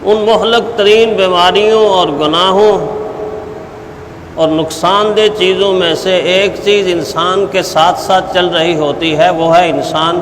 ان مہلک ترین بیماریوں اور گناہوں اور نقصان دہ چیزوں میں سے ایک چیز انسان کے ساتھ ساتھ چل رہی ہوتی ہے، وہ ہے انسان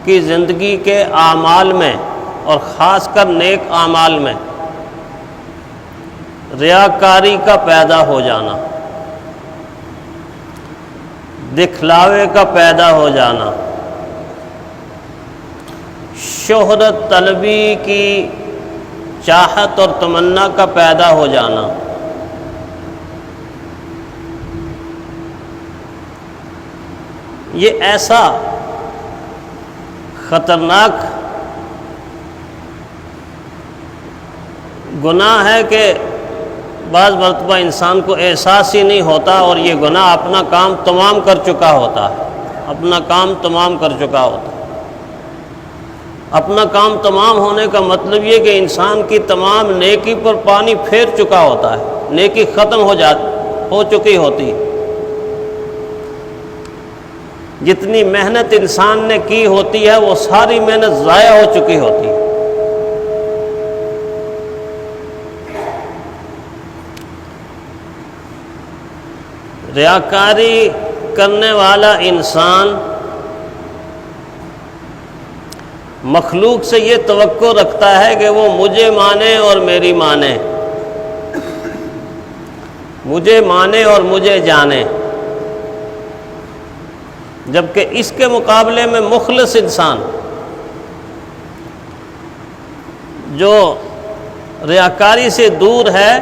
کی زندگی کے اعمال میں اور خاص کر نیک اعمال میں ریاکاری کا پیدا ہو جانا، دکھلاوے کا پیدا ہو جانا، شہرت طلبی کی چاہت اور تمنا کا پیدا ہو جانا، یہ ایسا خطرناک گناہ ہے کہ بعض مرتبہ انسان کو احساس ہی نہیں ہوتا اور یہ گناہ اپنا کام تمام کر چکا ہوتا ہے، اپنا کام تمام کر چکا ہوتا ہے۔ اپنا کام تمام ہونے کا مطلب یہ کہ انسان کی تمام نیکی پر پانی پھیر چکا ہوتا ہے، نیکی ختم ہو چکی ہوتی ہے۔ جتنی محنت انسان نے کی ہوتی ہے وہ ساری محنت ضائع ہو چکی ہوتی ہے۔ ریاکاری کرنے والا انسان مخلوق سے یہ توقع رکھتا ہے کہ وہ مجھے مانے اور میری مانے، مجھے مانے اور مجھے جانے، جبکہ اس کے مقابلے میں مخلص انسان جو ریاکاری سے دور ہے،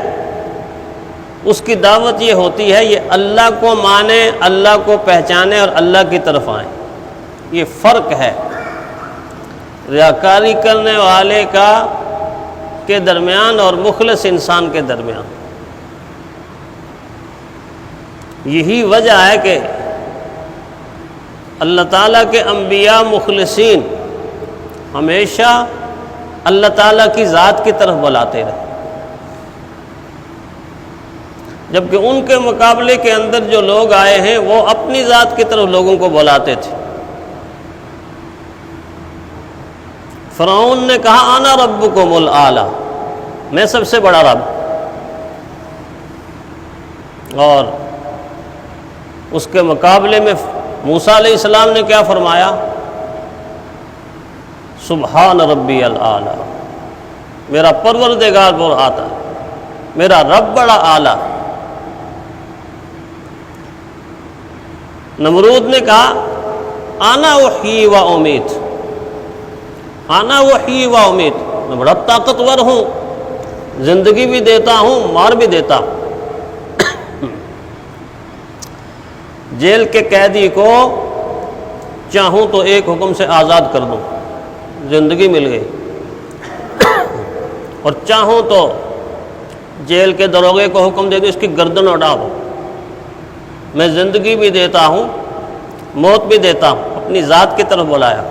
اس کی دعوت یہ ہوتی ہے یہ اللہ کو مانے، اللہ کو پہچانے اور اللہ کی طرف آئیں۔ یہ فرق ہے ریاکاری کرنے والے کے درمیان اور مخلص انسان کے درمیان۔ یہی وجہ ہے کہ اللہ تعالیٰ کے انبیاء مخلصین ہمیشہ اللہ تعالیٰ کی ذات کی طرف بلاتے رہے، جبکہ ان کے مقابلے کے اندر جو لوگ آئے ہیں وہ اپنی ذات کی طرف لوگوں کو بلاتے تھے۔ فرعون نے کہا انا ربکم الاعلی، میں سب سے بڑا رب، اور اس کے مقابلے میں موسیٰ علیہ السلام نے کیا فرمایا؟ سبحان ربی الاعلی، میرا پروردگار بہت آتا ہے، میرا رب بڑا اعلیٰ۔ نمرود نے کہا انا احیی و امیت، انا احیی و امیت، میں بڑا طاقتور ہوں، زندگی بھی دیتا ہوں مار بھی دیتا ہوں۔ جیل کے قیدی کو چاہوں تو ایک حکم سے آزاد کر دوں، زندگی مل گئی، اور چاہوں تو جیل کے دروغے کو حکم دے دوں اس کی گردن اڑا دو، میں زندگی بھی دیتا ہوں موت بھی دیتا ہوں۔ اپنی ذات کی طرف بلایا۔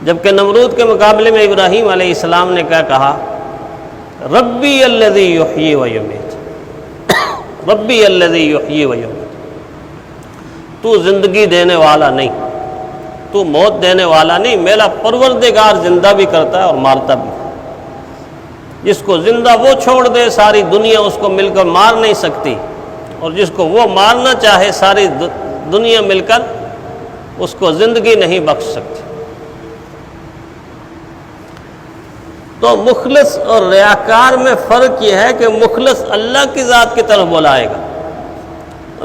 جبکہ نمرود کے مقابلے میں ابراہیم علیہ السلام نے کیا کہا؟ ربی الذی یحیی و یمیت، ربی الذی یحیی و یمیت، تو زندگی دینے والا نہیں، تو موت دینے والا نہیں، میرا پروردگار زندہ بھی کرتا ہے اور مارتا بھی۔ جس کو زندہ وہ چھوڑ دے ساری دنیا اس کو مل کر مار نہیں سکتی، اور جس کو وہ مارنا چاہے ساری دنیا مل کر اس کو زندگی نہیں بخش سکتی۔ تو مخلص اور ریاکار میں فرق یہ ہے کہ مخلص اللہ کی ذات کی طرف بلائے گا،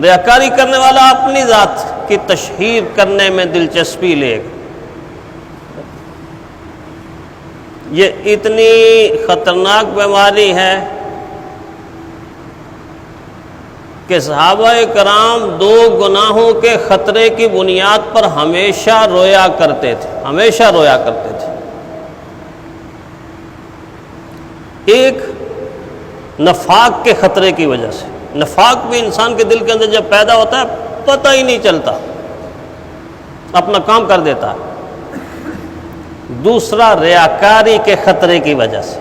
ریاکاری کرنے والا اپنی ذات کی تشہیر کرنے میں دلچسپی لے گا۔ یہ اتنی خطرناک بیماری ہے کہ صحابہ کرام دو گناہوں کے خطرے کی بنیاد پر ہمیشہ رویا کرتے تھے، ہمیشہ رویا کرتے تھے۔ ایک نفاق کے خطرے کی وجہ سے، نفاق بھی انسان کے دل کے اندر جب پیدا ہوتا ہے پتہ ہی نہیں چلتا، اپنا کام کر دیتا ہے۔ دوسرا ریاکاری کے خطرے کی وجہ سے۔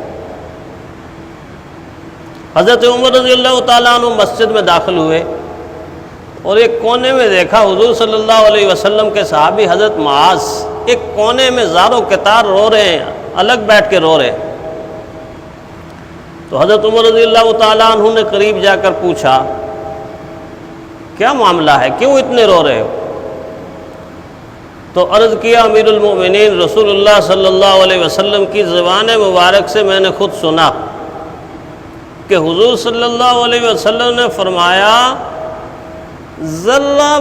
حضرت عمر رضی اللہ تعالیٰ عنہ مسجد میں داخل ہوئے اور ایک کونے میں دیکھا حضور صلی اللہ علیہ وسلم کے صحابی حضرت معاذ ایک کونے میں زار و کتار رو رہے ہیں، الگ بیٹھ کے رو رہے ہیں۔ تو حضرت عمر رضی اللہ تعالیٰ عنہ نے قریب جا کر پوچھا کیا معاملہ ہے، کیوں اتنے رو رہے ہو؟ تو عرض کیا امیر المؤمنین رسول اللہ صلی اللہ علیہ وسلم کی زبان مبارک سے میں نے خود سنا کہ حضور صلی اللہ علیہ وسلم نے فرمایا ذرہ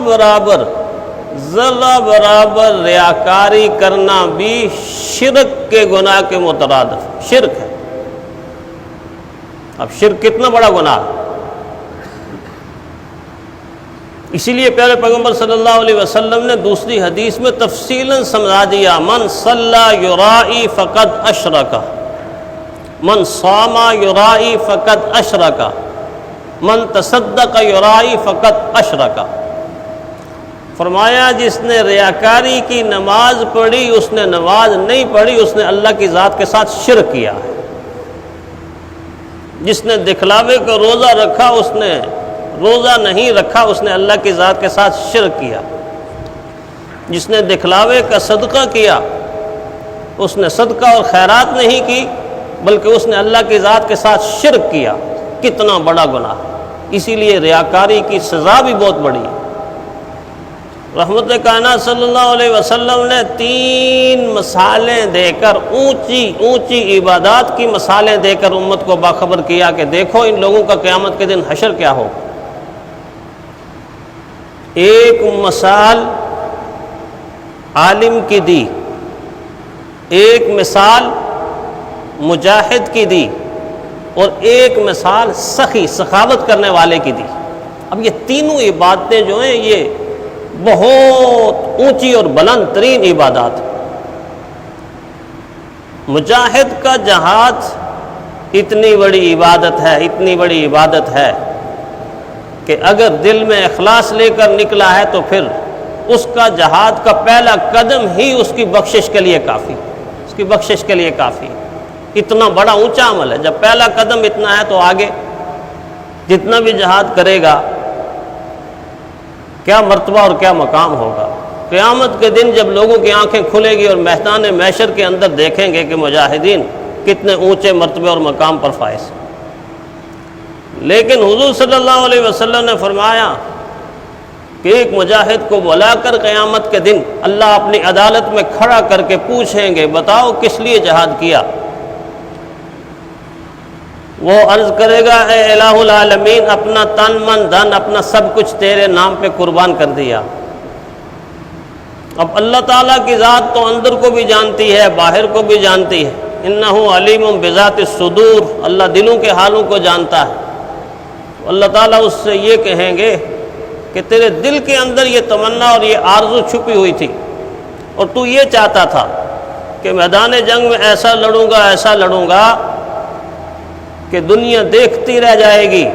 برابر ریاکاری کرنا بھی شرک کے گناہ کے مترادف شرک ہے۔ اب شرک کتنا بڑا گناہ ہے، اسی لیے پیارے پیغمبر صلی اللہ علیہ وسلم نے دوسری حدیث میں تفصیلاً سمجھا دیا، من صلی یرائی فقد اشرک، من صام یرائی فقد اشرک، من تصدق یرائی فقد اشرک۔ فرمایا جس نے ریاکاری کی نماز پڑھی اس نے نماز نہیں پڑھی، اس نے اللہ کی ذات کے ساتھ شرک کیا ہے۔ جس نے دکھلاوے کا روزہ رکھا اس نے روزہ نہیں رکھا، اس نے اللہ کی ذات کے ساتھ شرک کیا۔ جس نے دکھلاوے کا صدقہ کیا اس نے صدقہ اور خیرات نہیں کی بلکہ اس نے اللہ کی ذات کے ساتھ شرک کیا۔ کتنا بڑا گناہ، اسی لیے ریاکاری کی سزا بھی بہت بڑی ہے۔ رحمت کائنات صلی اللہ علیہ وسلم نے 3 مثالیں دے کر اونچی عبادات کی مثالیں دے کر امت کو باخبر کیا کہ دیکھو ان لوگوں کا قیامت کے دن حشر کیا ہوگا۔ ایک مثال عالم کی دی، ایک مثال مجاہد کی دی، اور ایک مثال سخی سخاوت کرنے والے کی دی۔ اب یہ تینوں عبادتیں جو ہیں یہ بہت اونچی اور بلند ترین عبادات۔ مجاہد کا جہاد اتنی بڑی عبادت ہے کہ اگر دل میں اخلاص لے کر نکلا ہے تو پھر اس کا جہاد کا پہلا قدم ہی اس کی بخشش کے لیے کافی، اتنا بڑا اونچا عمل ہے۔ جب پہلا قدم اتنا ہے تو آگے جتنا بھی جہاد کرے گا کیا مرتبہ اور کیا مقام ہوگا۔ قیامت کے دن جب لوگوں کی آنکھیں کھلے گی اور میدان محشر کے اندر دیکھیں گے کہ مجاہدین کتنے اونچے مرتبے اور مقام پر فائز۔ لیکن حضور صلی اللہ علیہ وسلم نے فرمایا کہ ایک مجاہد کو بلا کر قیامت کے دن اللہ اپنی عدالت میں کھڑا کر کے پوچھیں گے بتاؤ کس لیے جہاد کیا؟ وہ عرض کرے گا اے الہ العالمین اپنا تن من دھن اپنا سب کچھ تیرے نام پہ قربان کر دیا۔ اب اللہ تعالیٰ کی ذات تو اندر کو بھی جانتی ہے باہر کو بھی جانتی ہے، انہ علیم بذات الصدور، اللہ دلوں کے حالوں کو جانتا ہے۔ اللہ تعالیٰ اس سے یہ کہیں گے کہ تیرے دل کے اندر یہ تمنا اور یہ آرزو چھپی ہوئی تھی اور تو یہ چاہتا تھا کہ میدان جنگ میں ایسا لڑوں گا کہ دنیا دیکھتی رہ جائے گی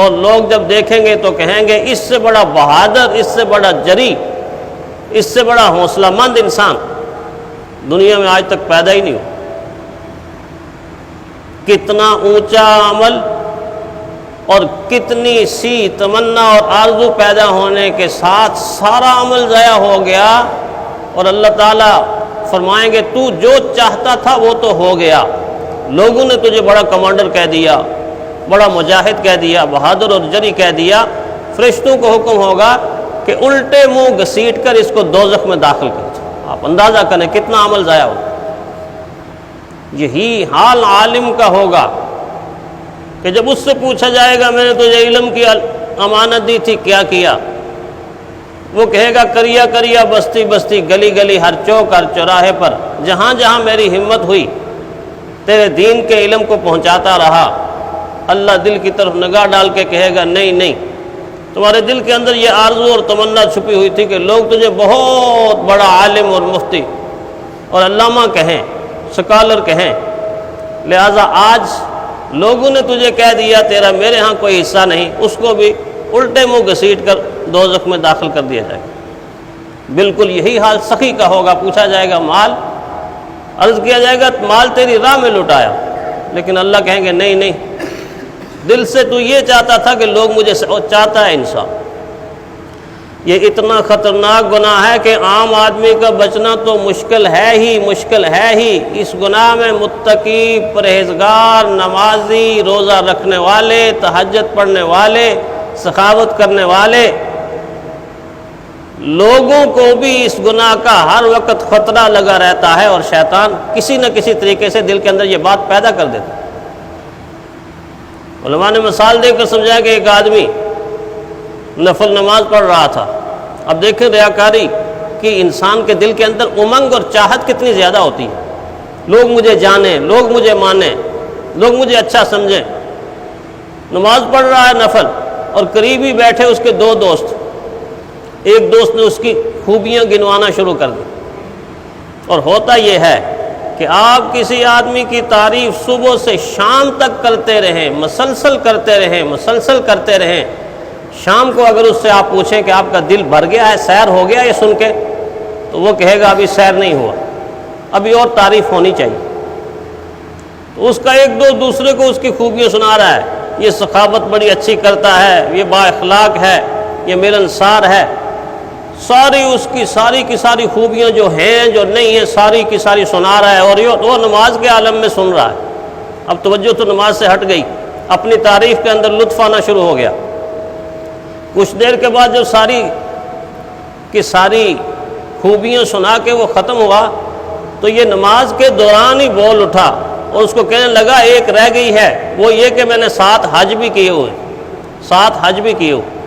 اور لوگ جب دیکھیں گے تو کہیں گے اس سے بڑا بہادر، اس سے بڑا جری، اس سے بڑا حوصلہ مند انسان دنیا میں آج تک پیدا ہی نہیں ہو۔ کتنا اونچا عمل اور کتنی سی تمنا اور آرزو پیدا ہونے کے ساتھ سارا عمل ضائع ہو گیا، اور اللہ تعالیٰ فرمائیں گے تو جو چاہتا تھا وہ تو ہو گیا، لوگوں نے تجھے بڑا کمانڈر کہہ دیا، بڑا مجاہد کہہ دیا، بہادر اور جری کہہ دیا۔ فرشتوں کو حکم ہوگا کہ الٹے منہ گھسیٹ کر اس کو دوزخ میں داخل کر دو۔ آپ اندازہ کریں کتنا عمل ضائع ہو۔ یہی حال عالم کا ہوگا کہ جب اس سے پوچھا جائے گا میں نے تجھے علم کی امانت دی تھی کیا کیا؟ وہ کہے گا کریا بستی بستی گلی گلی ہر چوک ہر چوراہے پر جہاں جہاں میری ہمت ہوئی تیرے دین کے علم کو پہنچاتا رہا۔ اللہ دل کی طرف نگاہ ڈال کے کہے گا نہیں، تمہارے دل کے اندر یہ آرزو اور تمنا چھپی ہوئی تھی کہ لوگ تجھے بہت بڑا عالم اور مفتی اور علامہ کہیں، سکالر کہیں، لہذا آج لوگوں نے تجھے کہہ دیا تیرا میرے ہاں کوئی حصہ نہیں، اس کو بھی الٹے منہ گھسیٹ کر دوزخ میں داخل کر دیا جائے گا۔ بالکل یہی حال سخی کا ہوگا۔ پوچھا جائے گا مال، عرض کیا جائے گا مال تیری راہ میں لٹایا، لیکن اللہ کہیں گے نہیں، دل سے تو یہ چاہتا تھا کہ لوگ مجھے چاہتا ہے انسان۔ یہ اتنا خطرناک گناہ ہے کہ عام آدمی کا بچنا تو مشکل ہے ہی۔ اس گناہ میں متقی، پرہیزگار، نمازی، روزہ رکھنے والے، تہجد پڑھنے والے، سخاوت کرنے والے لوگوں کو بھی اس گناہ کا ہر وقت خطرہ لگا رہتا ہے، اور شیطان کسی نہ کسی طریقے سے دل کے اندر یہ بات پیدا کر دیتا ہے۔ علماء نے مثال دے کر سمجھایا کہ ایک آدمی نفل نماز پڑھ رہا تھا۔ اب دیکھیں ریاکاری کہ انسان کے دل کے اندر امنگ اور چاہت کتنی زیادہ ہوتی ہے، لوگ مجھے جانیں، لوگ مجھے مانیں، لوگ مجھے اچھا سمجھیں۔ نماز پڑھ رہا ہے نفل، اور قریب ہی بیٹھے اس کے دو دوست، ایک دوست نے اس کی خوبیاں گنوانا شروع کر دی۔ اور ہوتا یہ ہے کہ آپ کسی آدمی کی تعریف صبح سے شام تک کرتے رہیں، مسلسل کرتے رہیں، شام کو اگر اس سے آپ پوچھیں کہ آپ کا دل بھر گیا ہے، سیر ہو گیا یہ سن کے، تو وہ کہے گا ابھی سیر نہیں ہوا، ابھی اور تعریف ہونی چاہیے۔ تو اس کا ایک دوست دوسرے کو اس کی خوبیاں سنا رہا ہے، یہ سخاوت بڑی اچھی کرتا ہے، یہ با اخلاق ہے، یہ ملنسار ہے، ساری اس کی ساری خوبیاں جو ہیں جو نہیں ہیں ساری کی ساری سنا رہا ہے، اور وہ نماز کے عالم میں سن رہا ہے۔ اب توجہ تو نماز سے ہٹ گئی، اپنی تعریف کے اندر لطف آنا شروع ہو گیا۔ کچھ دیر کے بعد جب ساری کی ساری خوبیاں سنا کے وہ ختم ہوا، تو یہ نماز کے دوران ہی بول اٹھا اور اس کو کہنے لگا ایک رہ گئی ہے، وہ یہ کہ میں نے 7 حج بھی کیے ہوئے، 7 حج بھی کیے ہوئے۔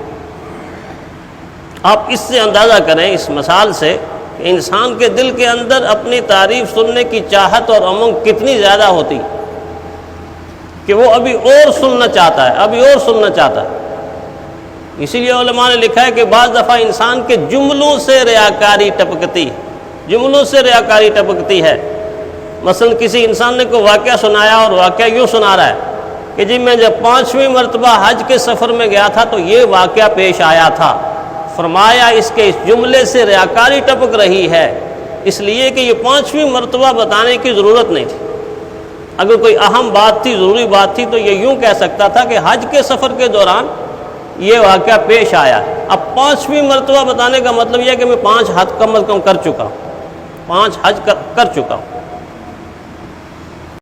آپ اس سے اندازہ کریں، اس مثال سے، کہ انسان کے دل کے اندر اپنی تعریف سننے کی چاہت اور امنگ کتنی زیادہ ہوتی کہ وہ ابھی اور سننا چاہتا ہے۔ اسی لیے علماء نے لکھا ہے کہ بعض دفعہ انسان کے جملوں سے ریاکاری ٹپکتی ہے۔ مثلا کسی انسان نے کوئی واقعہ سنایا، اور واقعہ یوں سنا رہا ہے کہ جی میں جب 5ویں مرتبہ حج کے سفر میں گیا تھا تو یہ واقعہ پیش آیا تھا۔ فرمایا اس کے اس جملے سے ریاکاری ٹپک رہی ہے، اس لیے کہ یہ 5ویں مرتبہ بتانے کی ضرورت نہیں تھی۔ اگر کوئی اہم بات تھی، ضروری بات تھی، تو یہ یوں کہہ سکتا تھا کہ حج کے سفر کے دوران یہ واقعہ پیش آیا۔ اب 5ویں مرتبہ بتانے کا مطلب یہ ہے کہ میں 5 حج کم از کم کر چکا ہوں، 5 حج کر چکا ہوں۔